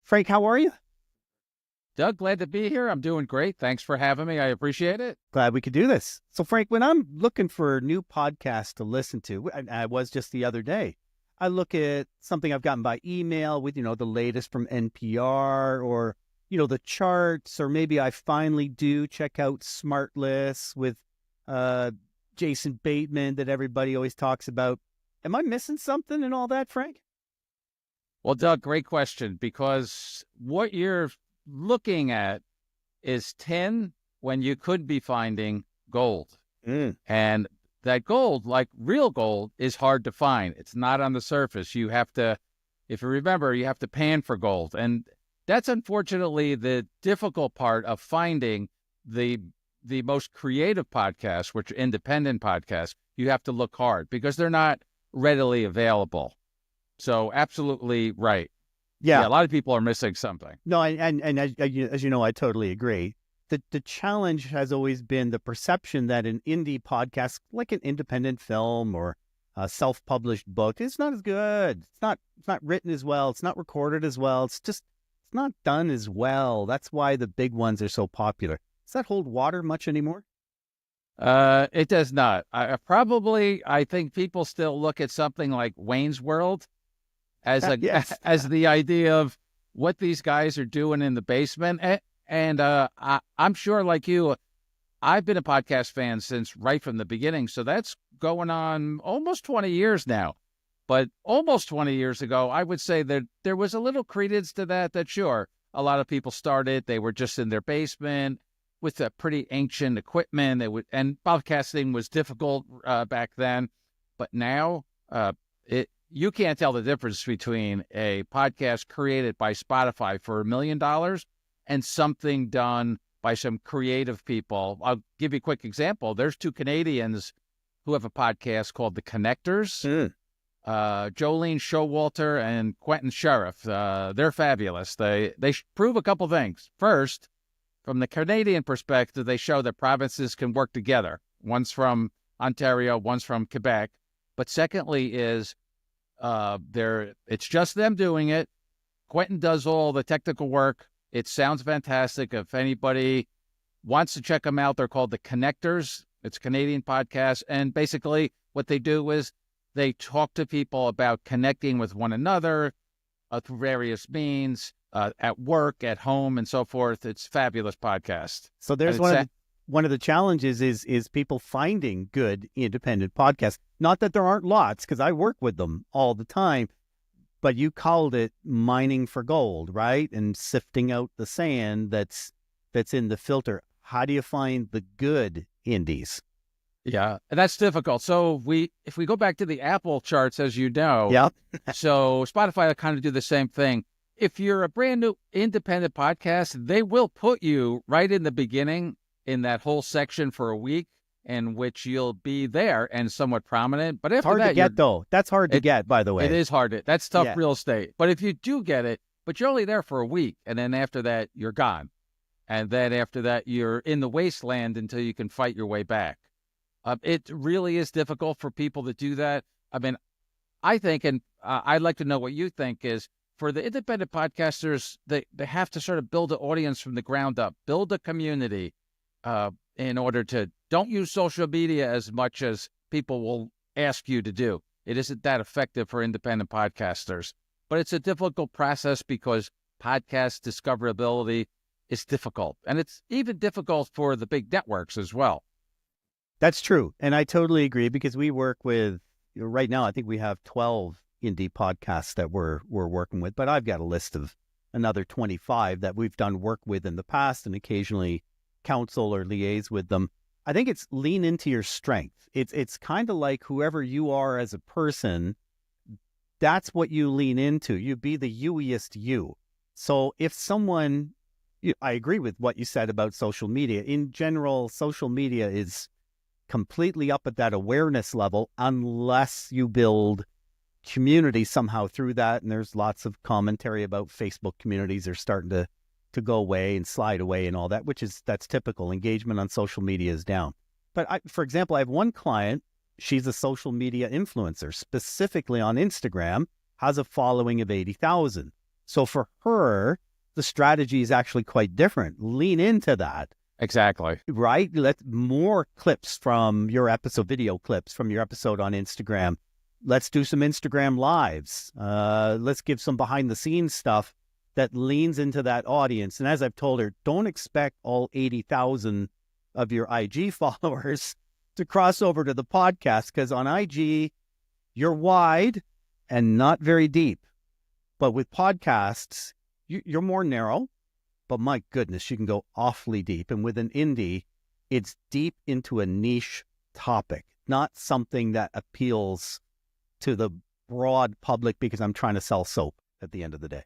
Frank, how are you? Doug, glad to be here. I'm doing great. Thanks for having me. I appreciate it. Glad we could do this. So, Frank, when I'm looking for new podcasts to listen to, and I was just the other day, I look at something I've gotten by email with, the latest from NPR or, the charts, or maybe I finally do check out Smart Lists with Jason Bateman that everybody always talks about. Am I missing something in all that, Frank? Well, Doug, great question, because what you're looking at is tin when you could be finding gold. And that gold, like real gold, is hard to find. It's not on the surface. You have to, if you remember, you have to pan for gold. And that's unfortunately the difficult part of finding the most creative podcasts, which are independent podcasts. You have to look hard because they're not readily available. So absolutely right. Yeah, a lot of people are missing something. No, and as you know, I totally agree. The challenge has always been the perception that an indie podcast, like an independent film or a self-published book, is not as good. It's not written as well. It's not recorded as well. It's not done as well. That's why the big ones are so popular. Does that hold water much anymore? It does not. I think people still look at something like Wayne's World as as the idea of what these guys are doing in the basement. And I'm sure, like you, I've been a podcast fan since right from the beginning. So that's going on almost 20 years now. But almost 20 years ago, I would say that there was a little credence to that sure, a lot of people started, they were just in their basement with a pretty ancient equipment. And podcasting was difficult back then. But now you can't tell the difference between a podcast created by Spotify for $1 million and something done by some creative people. I'll give you a quick example. There's two Canadians who have a podcast called The Connectors. Jolene Showalter and Quentin Sheriff. They're fabulous. They prove a couple things. First, from the Canadian perspective, they show that provinces can work together. One's from Ontario, one's from Quebec. But secondly is it's just them doing it. Quentin does all the technical work. It sounds fantastic. If anybody wants to check them out, they're called The Connectors. It's a Canadian podcast. And basically what they do is they talk to people about connecting with one another through various means, at work, at home, and so forth. It's a fabulous podcast. So there's one of the challenges is people finding good independent podcasts. Not that there aren't lots, because I work with them all the time. But you called it mining for gold, right? And sifting out the sand that's in the filter. How do you find the good indies? Yeah, and that's difficult. So if we go back to the Apple charts, as you know, so Spotify will kind of do the same thing. If you're a brand new independent podcast, they will put you right in the beginning in that whole section for a week, in which you'll be there and somewhat prominent. But after hard to get, though. That's hard to get, by the way. It is hard. That's tough real estate. But if you do get it, but you're only there for a week, and then after that, you're gone. And then after that, you're in the wasteland until you can fight your way back. It really is difficult for people to do that. I mean, I think, and I'd like to know what you think, is for the independent podcasters, they have to sort of build an audience from the ground up, build a community in order to don't use social media as much as people will ask you to do. It isn't that effective for independent podcasters, but it's a difficult process because podcast discoverability is difficult. And it's even difficult for the big networks as well. That's true. And I totally agree, because we work with, right now, I think we have 12 indie podcasts that we're working with, but I've got a list of another 25 that we've done work with in the past and occasionally counsel or liaise with them. I think it's lean into your strength. It's kind of like whoever you are as a person, that's what you lean into. You be the you-iest you. So if someone, I agree with what you said about social media. In general, social media is completely up at that awareness level unless you build community somehow through that. And there's lots of commentary about Facebook communities are starting to go away and slide away and all that, that's typical. Engagement on social media is down. But for example, I have one client, she's a social media influencer, specifically on Instagram, has a following of 80,000. So for her, the strategy is actually quite different. Lean into that. Exactly. Right? Let more clips from your episode, video clips from your episode on Instagram. Let's do some Instagram lives. Let's give some behind the scenes stuff that leans into that audience. And as I've told her, don't expect all 80,000 of your IG followers to cross over to the podcast, because on IG, you're wide and not very deep. But with podcasts, you're more narrow, but my goodness, you can go awfully deep. And with an indie, it's deep into a niche topic, not something that appeals to the broad public because I'm trying to sell soap at the end of the day.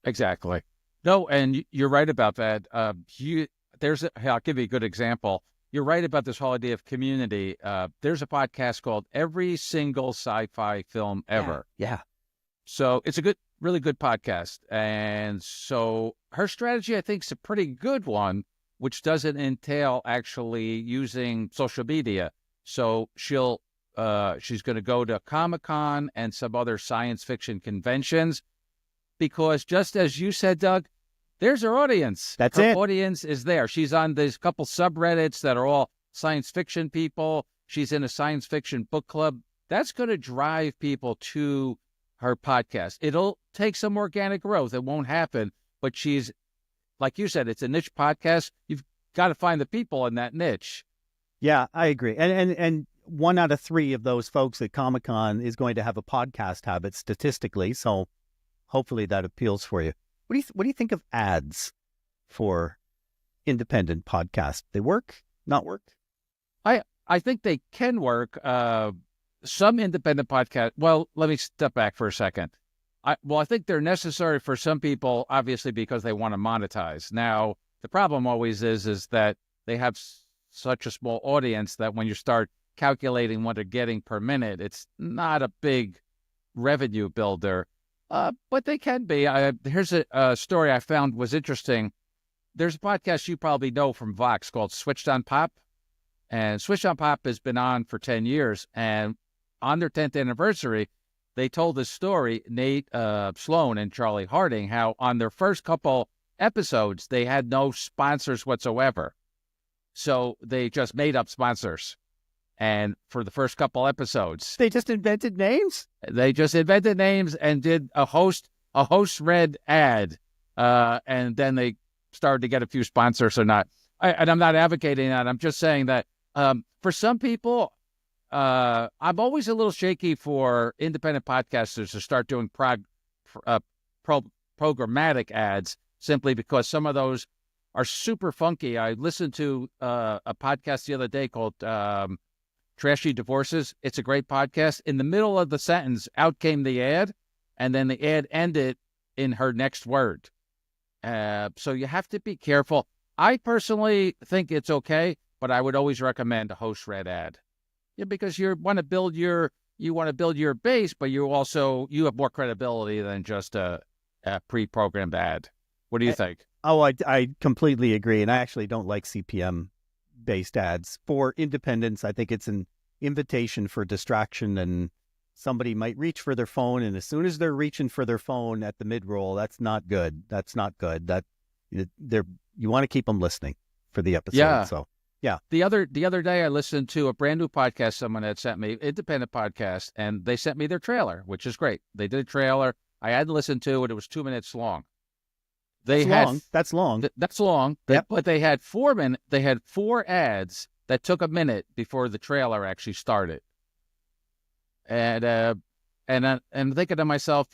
Exactly. No, and you're right about that. I'll give you a good example. You're right about this whole idea of community. There's a podcast called Every Single Sci-Fi Film Ever. Yeah. So it's a really good podcast. And so her strategy, I think, is a pretty good one, which doesn't entail actually using social media. So she's going to go to Comic-Con and some other science fiction conventions, because just as you said, Doug, there's her audience. That's her it. Audience is there. She's on these couple subreddits that are all science fiction people. She's in a science fiction book club. That's going to drive people to her podcast. It'll take some organic growth. It won't happen, but she's, like you said, it's a niche podcast. You've got to find the people in that niche. Yeah, I agree. And 1 out of 3 of those folks at Comic-Con is going to have a podcast habit statistically. So hopefully that appeals for you. What do you think of ads for independent podcasts? They work? Not work? I think they can work. Some independent podcast. Well, let me step back for a second. I think they're necessary for some people, obviously, because they want to monetize. Now, the problem always is that they have such a small audience that when you start calculating what they're getting per minute, it's not a big revenue builder. But they can be. Here's a story I found was interesting. There's a podcast you probably know from Vox called Switched on Pop. And Switched on Pop has been on for 10 years. And on their 10th anniversary, they told this story, Nate Sloan and Charlie Harding, how on their first couple episodes, they had no sponsors whatsoever. So they just made up sponsors. And for the first couple episodes, they just invented names? They just invented names and did a host read ad. And then they started to get a few sponsors or not. And I'm not advocating that. I'm just saying that for some people, I'm always a little shaky for independent podcasters to start doing programmatic ads, simply because some of those are super funky. I listened to a podcast the other day called Trashy Divorces. It's a great podcast. In the middle of the sentence, out came the ad, and then the ad ended in her next word. So you have to be careful. I personally think it's okay, but I would always recommend a host read ad. Yeah, because you want to build your base, but you have more credibility than just a pre-programmed ad. What do you think? Oh, I completely agree, and I actually don't like CPM-based ads. For independents, I think it's an invitation for distraction, and somebody might reach for their phone, and as soon as they're reaching for their phone at the mid-roll, that's not good. That's not good. You want to keep them listening for the episode. Yeah. So, yeah. The other day, I listened to a brand new podcast someone had sent me, independent podcast, and they sent me their trailer, which is great. They did a trailer. I had to listen to it. It was 2 minutes long. That's long. That's long. Yep. But they had 4 minutes. They had 4 ads that took a minute before the trailer actually started. And I'm thinking to myself,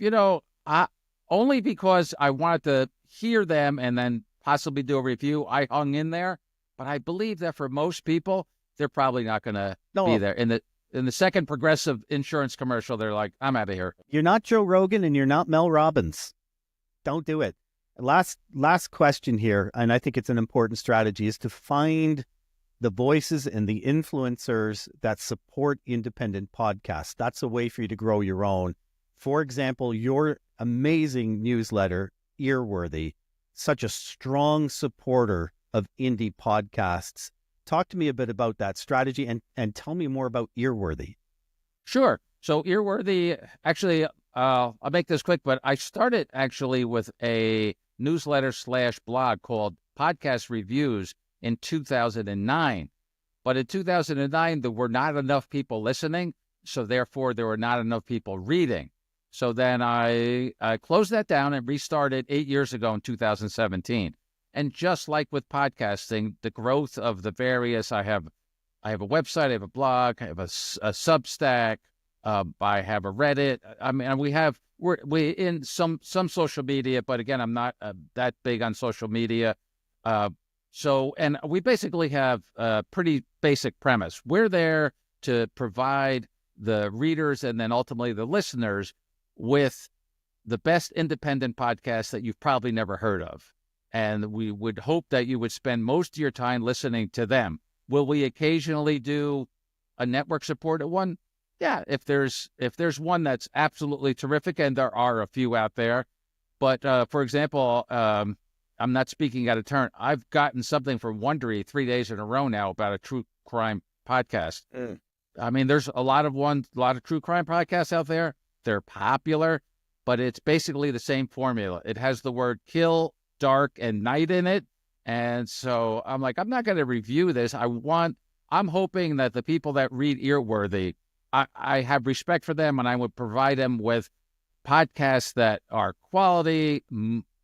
only because I wanted to hear them and then possibly do a review, I hung in there. But I believe that for most people, they're probably not going to be there. In the second Progressive insurance commercial, they're like, I'm out of here. You're not Joe Rogan and you're not Mel Robbins. Don't do it. Last question here, and I think it's an important strategy, is to find the voices and the influencers that support independent podcasts. That's a way for you to grow your own. For example, your amazing newsletter, Ear Worthy, such a strong supporter of indie podcasts. Talk to me a bit about that strategy and tell me more about Ear Worthy. Sure. So Ear Worthy, actually, I'll make this quick, but I started actually with a newsletter/blog called Podcast Reviews in 2009. But in 2009, there were not enough people listening, so therefore there were not enough people reading. So then I closed that down and restarted 8 years ago in 2017. And just like with podcasting, the growth of the various, I have a website, I have a blog, I have a Substack, I have a Reddit. I mean, we're in some social media, but again, I'm not that big on social media. And we basically have a pretty basic premise. We're there to provide the readers and then ultimately the listeners with the best independent podcasts that you've probably never heard of. And we would hope that you would spend most of your time listening to them. Will we occasionally do a network supported one? Yeah, if there's one that's absolutely terrific, and there are a few out there. But for example, I'm not speaking out of turn. I've gotten something from Wondery 3 days in a row now about a true crime podcast. I mean, there's a lot of true crime podcasts out there. They're popular, but it's basically the same formula. It has the word kill, dark, and night in it. And so I'm like, I'm not going to review this. I'm hoping that the people that read Earworthy, I have respect for them, and I would provide them with podcasts that are quality,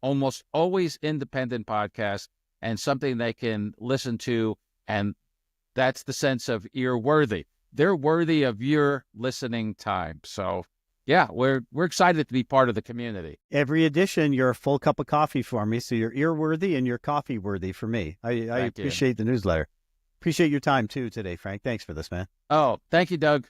almost always independent podcasts, and something they can listen to. And that's the sense of Earworthy. They're worthy of your listening time. So yeah, we're excited to be part of the community. Every edition, you're a full cup of coffee for me. So you're ear-worthy and you're coffee-worthy for me. I appreciate the newsletter. Appreciate your time, too, today, Frank. Thanks for this, man. Oh, thank you, Doug.